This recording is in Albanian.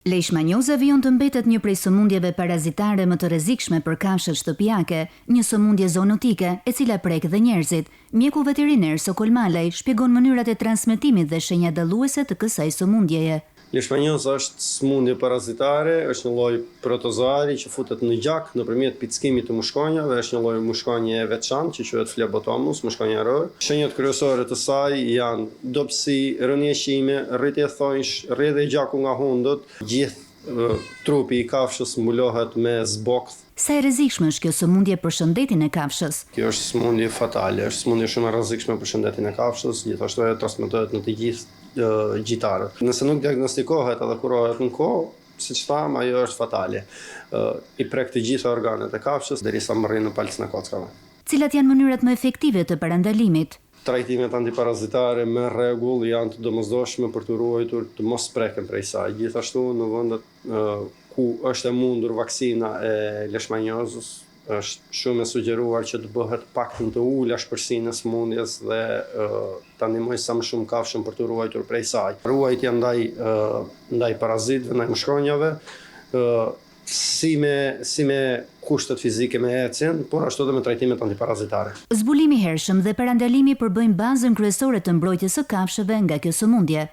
Leishmanioza vijon të mbetet një prej sëmundjeve parazitare më të rrezikshme për kafshët shtëpiake, një sëmundje zoonotike e cila prek dhe njerëzit. Mjeku veteriner Sokol Malaj shpjegon mënyrat e transmetimit dhe shenjat dalluese të kësaj sëmundjeje. Leishmanioza është sëmundje parazitare, është një lloj protozoari që futet në gjak nëpërmjet pickimit të mushkonjave, është një lloj mushkonje e veçantë që quhet Phlebotomus, mushkonja e rrë. Shenjat kryesore të saj janë dobësi, rënje qime, rritje thonjsh, rrjedhje e gjakut nga hundët, gjithë trupi i kafshës mbulohet me zbokth. Sa e rrezikshme është kjo sëmundje për shëndetin e kafshës? Kjo është sëmundje fatale, është sëmundje shumë e rrezikshme për shëndetin e kafshës, gjithashtu ajo transmetohet në të gjithë gjytarët. Nëse nuk diagnostikohet edhe kurohet në kohë, siç tham, ajo është fatale. I prek të gjitha organet e kafshës derisa më rrin në palcën e kockave. Cilat janë mënyrat më efektive të parandalimit? Trajtimet antiparazitare me rregull janë të domosdoshme për të ruajtur të mos preken prej saj. Gjithashtu në vendet ku është e mundur vaksina e leishmaniozës, është shumë e sugjeruar që të bëhet paktën të ulë shpërsinë e sëmundjes dhe ta ndihmojë sa më shumë kafshën për të ruajtur prej saj. Ruajtja ndaj parazitëve, ndaj mushkronjave, si me kushtet fizike me ecjen, por ashtu edhe me trajtimet antiparazitare. Zbulimi i hershëm dhe parandalimi përbëjnë bazën kryesore të mbrojtjes së kafshëve nga kjo sëmundje.